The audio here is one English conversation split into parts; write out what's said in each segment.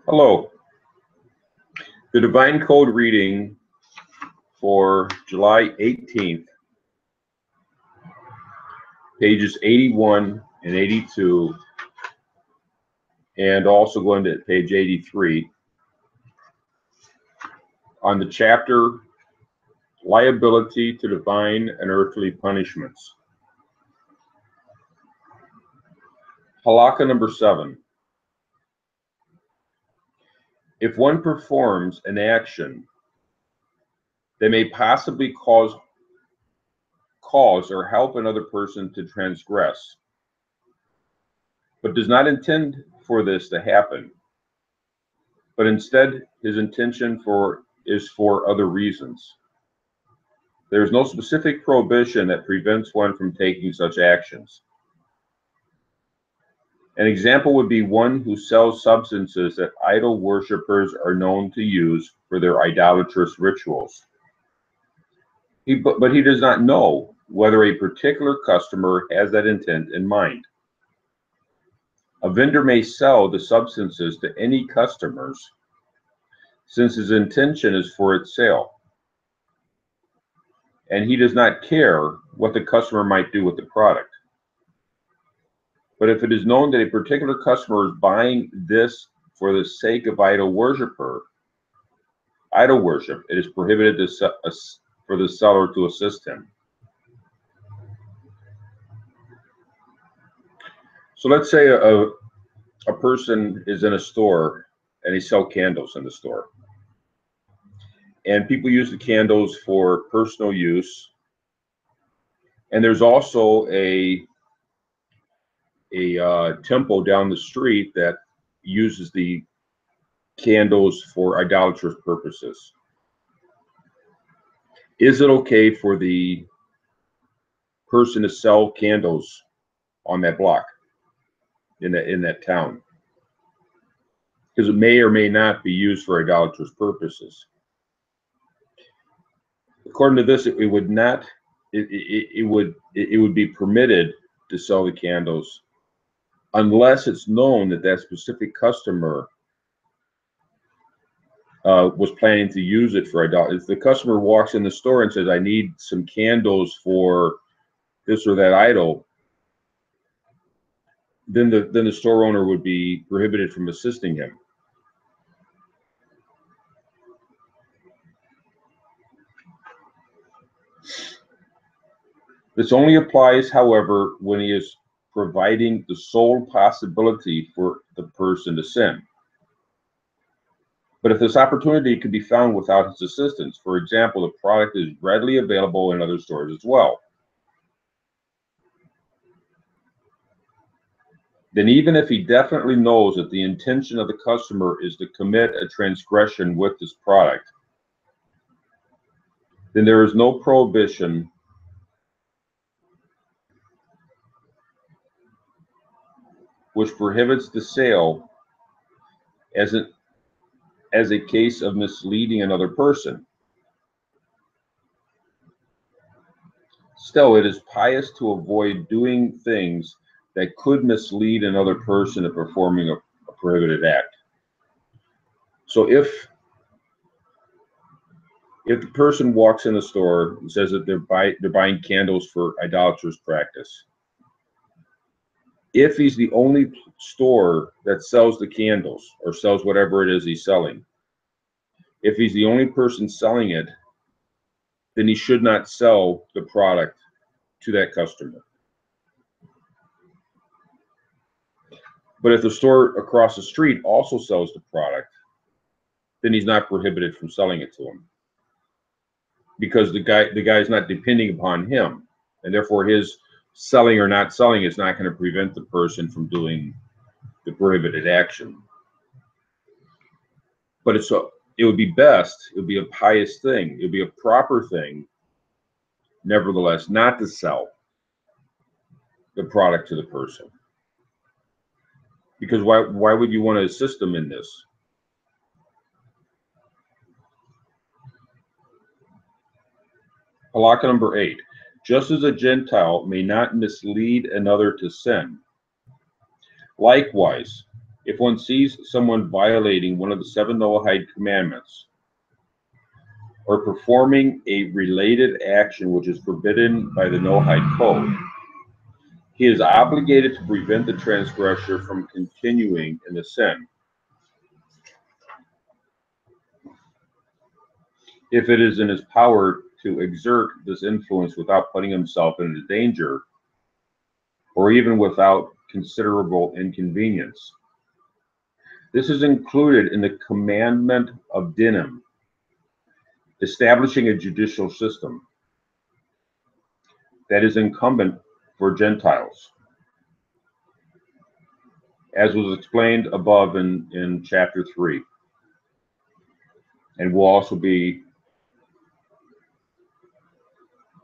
Hello. The Divine Code reading for July 18th, pages 81 and 82, and also going to page 83, on the chapter Liability to Divine and Earthly Punishments. Halakha number 7. If one performs an action that may possibly cause or help another person to transgress, but does not intend for this to happen, but instead his intention is for other reasons, there is no specific prohibition that prevents one from taking such actions. An example would be one who sells substances that idol worshippers are known to use for their idolatrous rituals. But he does not know whether a particular customer has that intent in mind. A vendor may sell the substances to any customers since his intention is for its sale, and he does not care what the customer might do with the product. But if it is known that a particular customer is buying this for the sake of idol worship, it is prohibited for the seller to assist him. So let's say a person is in a store and they sell candles in the store. And people use the candles for personal use. And there's also a temple down the street that uses the candles for idolatrous purposes. Is it okay for the person to sell candles on that block, in that town? Because it may or may not be used for idolatrous purposes. According to this, it would not. It would be permitted to sell the candles unless it's known that that specific customer was planning to use it for idolatry. If the customer walks in the store and says, "I need some candles for this or that idol," then the store owner would be prohibited from assisting him. This only applies, however, when he is providing the sole possibility for the person to sin. But if this opportunity could be found without his assistance, for example, the product is readily available in other stores as well, then even if he definitely knows that the intention of the customer is to commit a transgression with this product, then there is no prohibition which prohibits the sale as a case of misleading another person. Still, it is pious to avoid doing things that could mislead another person to performing a prohibited act. So if the person walks in the store and says that they're buying candles for idolatrous practice, if he's the only store that sells the candles or sells whatever it is he's selling, if he's the only person selling it, then he should not sell the product to that customer. But if the store across the street also sells the product, then he's not prohibited from selling it to him, because the guy is not depending upon him, and therefore his selling or not selling is not going to prevent the person from doing the prohibited action. But it would be best, it would be a pious thing, it would be a proper thing, nevertheless, not to sell the product to the person. Because why would you want to assist them in this? Halakha number 8. Just as a Gentile may not mislead another to sin, likewise, If one sees someone violating one of the 7 Noahide commandments or performing a related action which is forbidden by the Noahide code, he is obligated to prevent the transgressor from continuing in the sin. If it is in his power to exert this influence without putting himself into danger, or even without considerable inconvenience. This is included in the commandment of dinim, establishing a judicial system that is incumbent for Gentiles, as was explained above in chapter 3, and will also be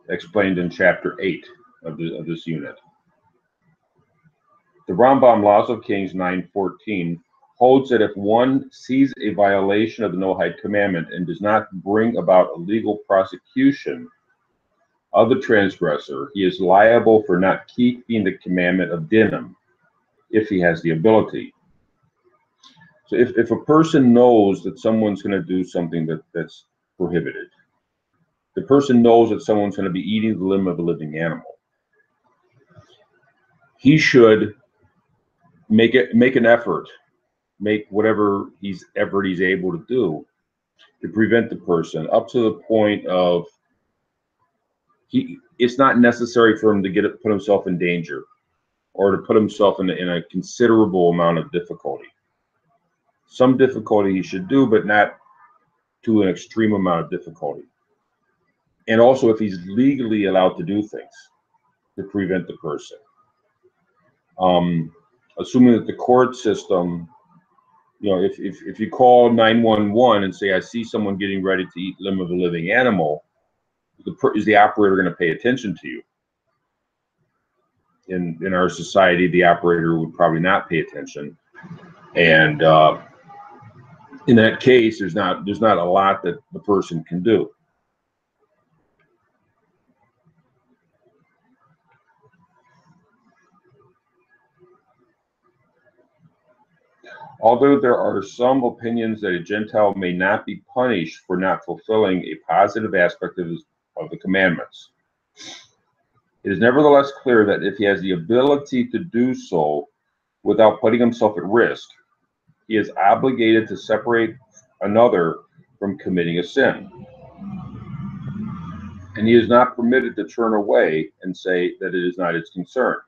explained in chapter 8 of this unit. The Rambam Laws of Kings 9:14 holds that if one sees a violation of the Noahide commandment and does not bring about a legal prosecution of the transgressor, he is liable for not keeping the commandment of dinim, if he has the ability. So if a person knows that someone's going to do something that's prohibited, the person knows that someone's going to be eating the limb of a living animal, he should make an effort, make whatever he's able to do to prevent the person, up to the point of it's not necessary for him to put himself in danger or to put himself in a considerable amount of difficulty. Some difficulty he should do, but not to an extreme amount of difficulty. And also if he's legally allowed to do things to prevent the person. Assuming that the court system, if you call 911 and say, I see someone getting ready to eat limb of a living animal, is the operator going to pay attention to you? In our society, the operator would probably not pay attention, and in that case, there's not a lot that the person can do. Although there are some opinions that a Gentile may not be punished for not fulfilling a positive aspect of the commandments, it is nevertheless clear that if he has the ability to do so without putting himself at risk, he is obligated to separate another from committing a sin. And he is not permitted to turn away and say that it is not his concern.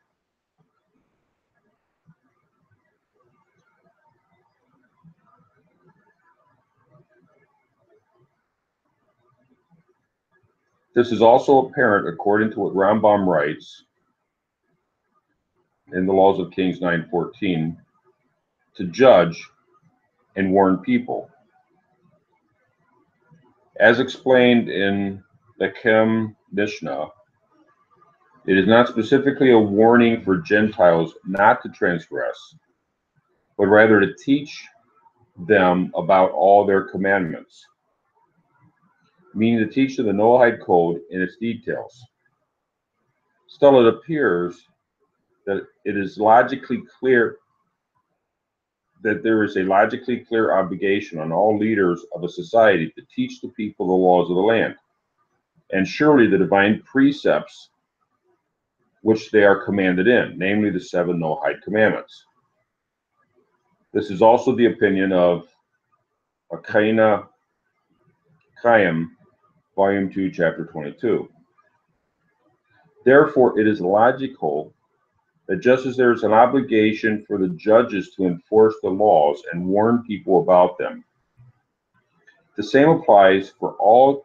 This is also apparent according to what Rambam writes in the Laws of Kings 9:14, to judge and warn people. As explained in the Chem Mishnah, it is not specifically a warning for Gentiles not to transgress, but rather to teach them about all their commandments, meaning to teach them the Noahide code in its details. Still, it appears that it is logically clear that there is a logically clear obligation on all leaders of a society to teach the people the laws of the land, and surely the divine precepts which they are commanded in, namely the 7 Noahide commandments. This is also the opinion of Akaina Chaim, Volume 2, Chapter 22. Therefore, it is logical that just as there is an obligation for the judges to enforce the laws and warn people about them, the same applies for all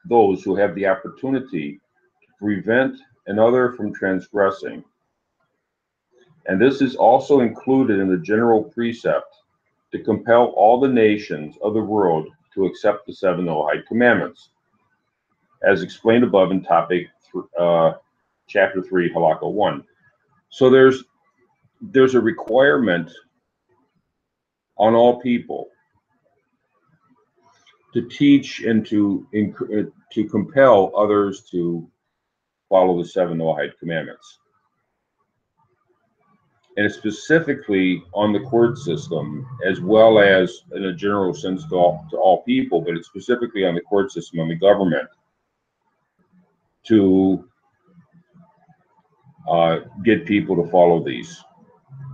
those who have the opportunity to prevent another from transgressing. And this is also included in the general precept to compel all the nations of the world to accept the 7 Noahide commandments, as explained above in topic chapter 3, halakha 1. So there's a requirement on all people to teach and to compel others to follow the 7 Noahide commandments. and it's specifically on the court system, as well as in a general sense to all people, but it's specifically on the court system, on the government, to get people to follow these.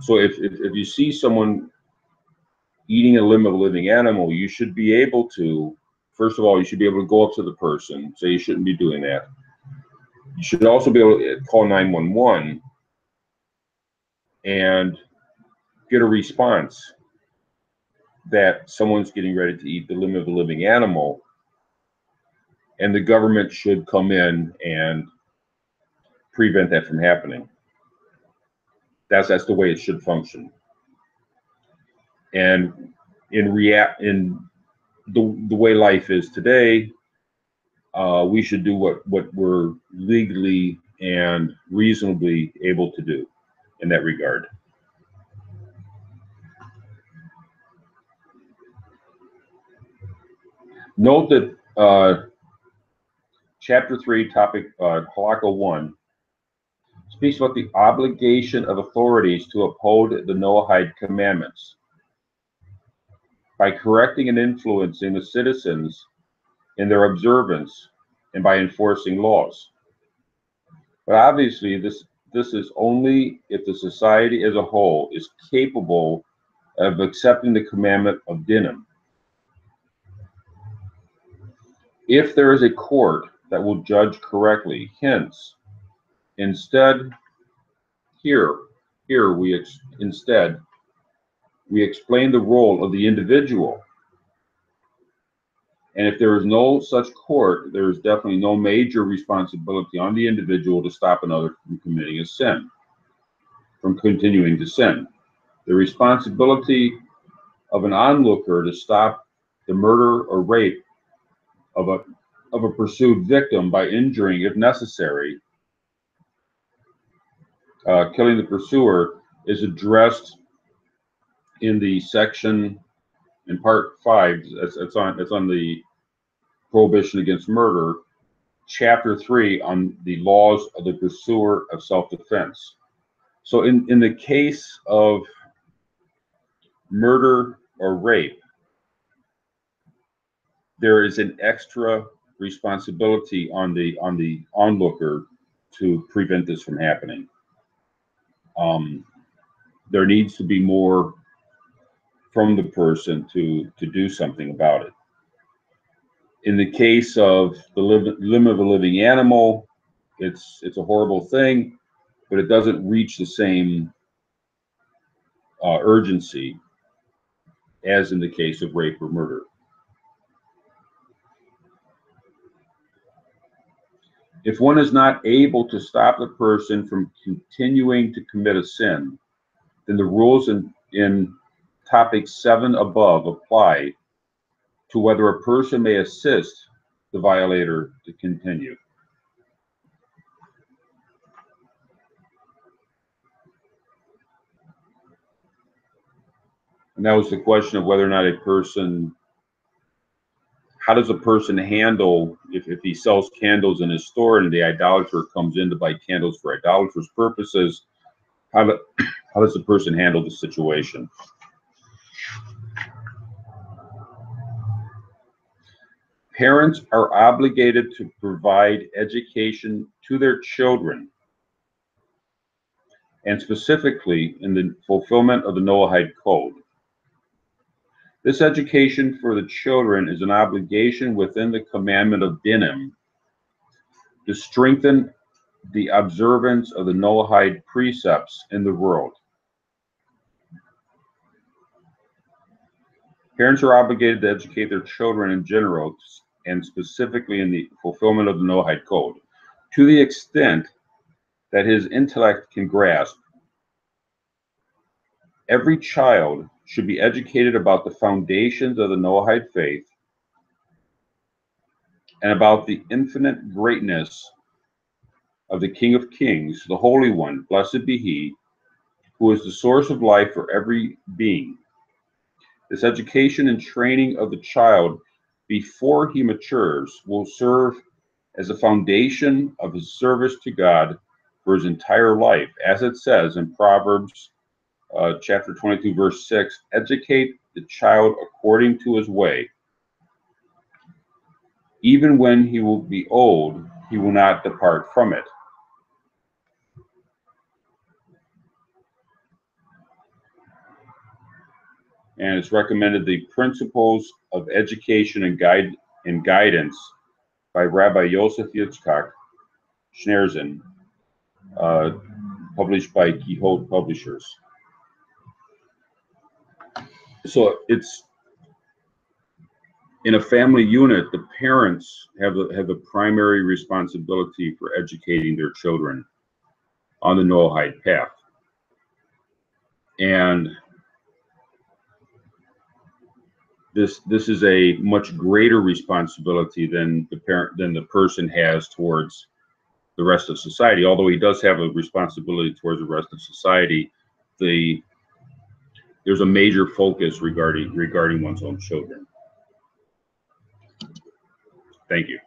So if you see someone eating a limb of a living animal, you should be able to, first of all, you should be able to go up to the person, say you shouldn't be doing that. You should also be able to call 911 and get a response that someone's getting ready to eat the limb of a living animal, and the government should come in and prevent that from happening. That's the way it should function. And in the way life is today, we should do what we're legally and reasonably able to do in that regard. Note that Chapter 3, topic Halakha 1, speaks about the obligation of authorities to uphold the Noahide commandments by correcting and influencing the citizens in their observance and by enforcing laws. But obviously, this is only if the society as a whole is capable of accepting the commandment of dinim. If there is a court that will judge correctly, hence, instead, here we explain the role of the individual. And if there is no such court, there is definitely no major responsibility on the individual to stop another from committing a sin, from continuing to sin. The responsibility of an onlooker to stop the murder or rape of a pursued victim by injuring, if necessary, killing the pursuer, is addressed in the section in part 5. It's on the prohibition against murder, chapter 3, on the laws of the pursuer of self-defense. So in the case of murder or rape, there is an extra responsibility on the onlooker to prevent this from happening. There needs to be more from the person to do something about it. In the case of the limb of a living animal, it's a horrible thing, but it doesn't reach the same urgency as in the case of rape or murder. If one is not able to stop the person from continuing to commit a sin, then the rules in topic 7 above apply to whether a person may assist the violator to continue. And that was the question of whether or not a person, how does a person handle if he sells candles in his store and the idolater comes in to buy candles for idolatrous purposes? How does the person handle the situation? Parents are obligated to provide education to their children, and specifically in the fulfillment of the Noahide Code. This education for the children is an obligation within the commandment of dinim to strengthen the observance of the Noahide precepts in the world. Parents are obligated to educate their children in general and specifically in the fulfillment of the Noahide Code, to the extent that his intellect can grasp. Every child should be educated about the foundations of the Noahide faith and about the infinite greatness of the King of Kings, the Holy One, blessed be He, who is the source of life for every being. This education and training of the child before he matures will serve as a foundation of his service to God for his entire life, as it says in Proverbs chapter 22, verse 6, educate the child according to his way. Even when he will be old, he will not depart from it. And it's recommended the Principles of Education and Guidance by Rabbi Yosef Yitzchak Schneerson, published by Quixote Publishers. So it's in a family unit, the parents have the primary responsibility for educating their children on the Noahide path. And this is a much greater responsibility than the person has towards the rest of society. Although he does have a responsibility towards the rest of society, there's a major focus regarding one's own children. Thank you.